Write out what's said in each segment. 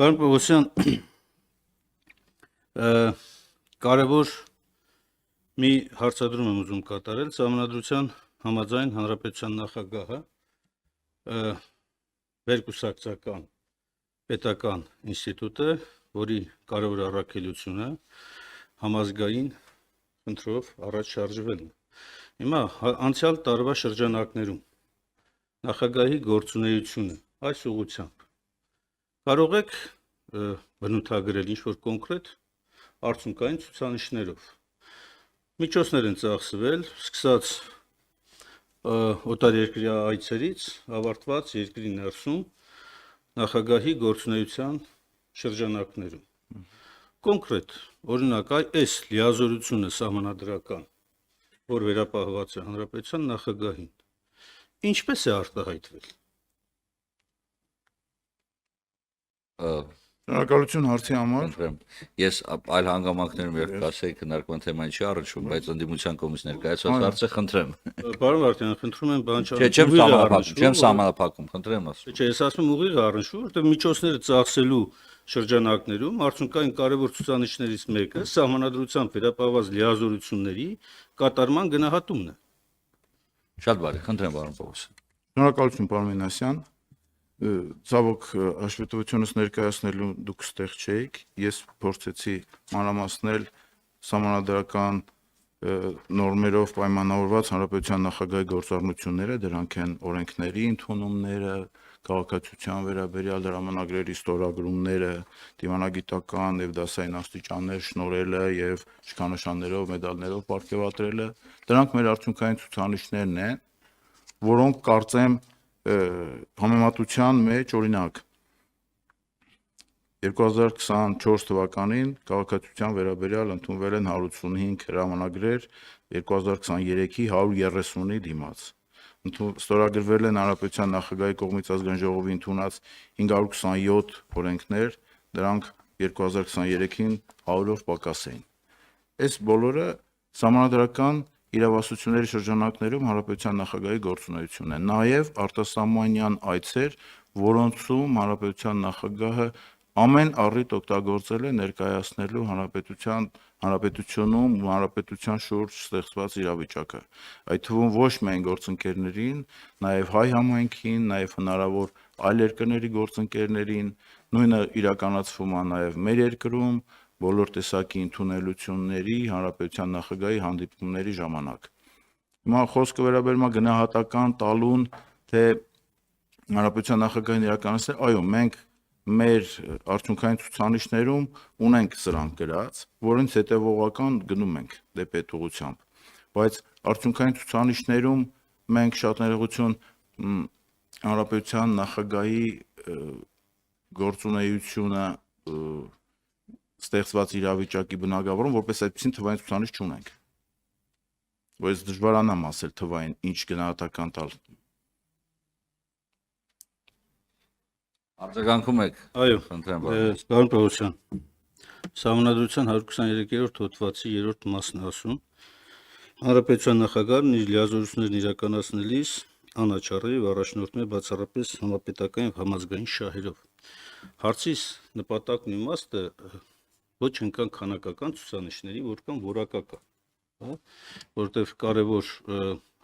Պարոն Պողոսյան, կարևոր մի հարցադրում եմ ուզում կատարել Սահմանադրության համաձայն Հանրապետության նախագահը վերկուսակցական պետական ինստիտուտ է, որի կարևոր առաքելությունը համազգային խնդրով առաջ շարժվելն է։ Հիմա անցյալ տարվա շրջանակներում նախագահի գործունեությունը այս ուղղությամբ կարող եք բնութագրել ինչ-որ կոնկրետ արդյունքային ցուցանիշներով։ Միջոցներ են ծախսվել, սկսած օտարերկրյա այցերից, ավարտված երկրի ներսում նախագահի գործունեության շրջանակներում։ Կոնկրետ, օրինակ, այս լիազորությունը սահմանադրական, որ վերապահված է Հանրապետության նախագահին, ինչպես է արտահայտվել։ Շնորհակալություն հարցի համար։ Ես այլ հանգամանքներում երբ կասեի քննարկման թեման չի առնչվում, բայց ընդդիմության կողմից ներկայացված հարցը խնդրեմ։ Պարոն Վարդյան, խնդրում եմ բան Չեմ սահմանափակում, խնդրեմ ասում։ Չէ, ես ասում եմ ուղիղ առնչվում, որտեղ միջոցները ծախսելու շրջանակներում արդյունքային կարևոր ցուցանիշներից մեկը սահմանադրությամբ վերապահված լիազորությունների կատարման գնահատումն է։ Շատ բարի, խնդրեմ պարոն Պողոսյան։ Շնորհակալություն պարոն Մինասյան։ Ցավոք հաշվետվությունս ներկայացնելու դուք ստեղ չէիք, ես փորձեցի մանրամասնել սահմանադրական նորմերով պայմանավորված Հանրապետության նախագահի գործառնությունները, դրանք են օրենքների ընդունումները, քաղաքացիության վերաբերյալ հրամանագրերի ստորագրումները, դիվանագիտական եւ դասային աստիճաններ շնորհելը եւ շքանշաններով, մեդալներով պարգևատրելը, դրանք մեր արդյունքային ցուցանիշներն են, որոնք կարծեմ համեմատության մեջ օրինակ 2024 թվականին քաղաքացիության վերաբերյալ ընդունվել են 185 հրամանագրեր 2023-ի 130-ի դիմաց։ Ստորագրվել են Հանրապետության նախագահի կողմից ազգային ժողովի ընդունած 527 օրենքներ, դրանք 2023-ին 100-ով պակաս էին։ Այս բոլորը սահմանադրական իրավասությունների շրջանակներում Հանրապետության նախագահի գործունեությունն է, նաև արտասահմանյան այցեր, որոնցում Հանրապետության նախագահը ամեն առիթ օգտագործել է ներկայացնելու հանրապետությունում ու հանրապետության շուրջ ստեղծված իրավիճակը, այդ թվում ոչ միայն գործընկերներին, նաև հայ համայնքին, նաև հնարավոր այլ երկրների գործընկերներին, նույնը իրականացվում է նաև մեր երկրում բոլոր տեսակի ընդունելությունների հանրապետության նախագահի հանդիպումների ժամանակ։ Հիմա խոսքը վերաբերում է գնահատական տալուն, թե հանրապետության նախագահին իրականացնել, այո, մենք մեր արդյունքային ցուցանիշներում ունենք սրանք գրած, որոնց հետևողական գնում ենք դեպի այդ ուղղությամբ, բայց արդյունքային ցուցանիշներում մենք շատ ներողություն հանրապետության նախագահի գործունեությունը ստեղծված իրավիճակի բնագավառում որպես այդպիսին թվային ցուցանիշ չունենք, որից դժվարանամ ասել թվային ինչ գնահատական տալ։ Արձագանքում եք։ Այո, խնդրեմ պարոն Պողոսյան, Սահմանադրության 123-րդ հոդվածի 3-րդ մասն ասում. Հանրապետության նախագահն իր լիազորություններն իրականացնելիս անաչառ է եւ առաջնորդում է բացառապես համապետական եւ համազգային շահերով։ Հարցիս նպատակն ու իմաստը ոչ այնքան քանակական ցուցանիշների, որքան որակական, որտեղ կարևոր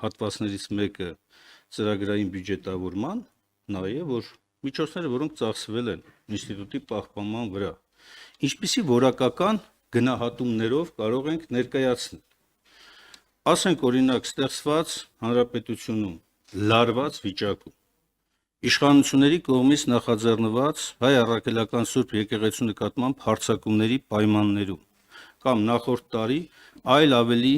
հատվածներից մեկը ծրագրային բյուջետավորման նաեւ որ միջոցները, որոնք ծախսվել են ինստիտուտի պահպանման վրա, ինչպիսի որակական գնահատումներով կարող ենք ներկայացնել։ Ասենք օրինակ ստեղծված հանրապետությունում լարված վիճակում իշխանությունների կողմից նախաձեռնված հայ առաքելական Սուրբ եկեղեցու նկատմամբ հարձակումների պայմաններում կամ նախորդ տարի այլ ավելի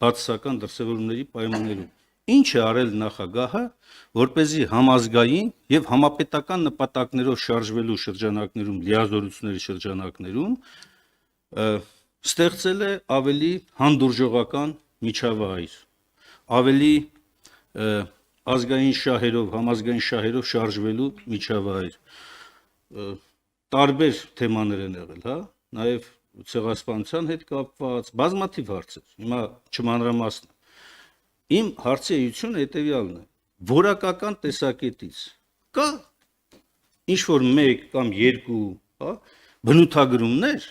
բացասական դրսևորումների պայմաններում ինչ է արել նախագահը, որպեսզի համազգային եւ համապետական նպատակներով շարժվելու շրջանակներում լիազորությունների շրջանակներում ստեղծել է ավելի հանդուրժողական միջավայր, ավելի ազգային շահերով, համազգային շահերով շարժվելու միջավայր, տարբեր թեմաներ են եղել, հա, նաև ցեղասպանության հետ կապված բազմաթիվ հարցեր, հիմա չմանրամասն։ Իմ հարցի էությունը հետևյալն է. որակական տեսակետից կա ինչ որ 1 կամ 2, հա, բնութագրումներ,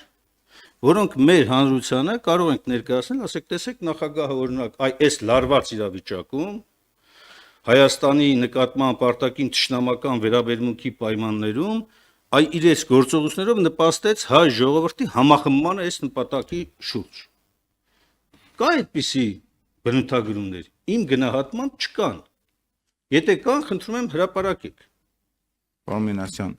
որոնք մեր հանրությանը կարող ենք ներկայացնել, ասեք, տեսեք նախագահը օրինակ, այս լարված իրավիճակում Հայաստանի նկատմամբ արտաքին թշնամական վերաբերմունքի պայմաններում իրենց գործողություններով նպաստեց հայ ժողովրդի համախմբմանը այս նպատակի շուրջ։ Կա այդպիսի բնութագրումներ, իմ գնահատմամբ չկան։ Եթե կան, խնդրում եմ հրապարակեք։ Պարոն Մինասյան,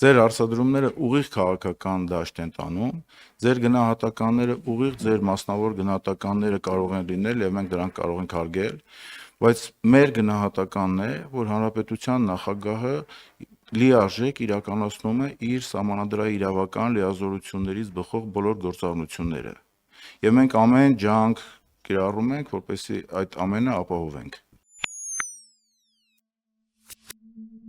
ձեր արձադրումները ուղիղ քաղաքական դաշտ են տանում, ձեր գնահատականները ուղիղ ձեր մասնավոր գնահատականները կարող են լինել եւ մենք դրանք կարող ենք հարգել, բայց մեր գնահատականն է, որ հանրապետության նախագահը լիարժեք իրականացնում է իր սահմանադրային իրավական լիազորություններից բխող բոլոր գործառնությունները։ Եվ մենք ամեն ջանք կիրառում ենք, որպեսզի այդ ամենը ապահովենք։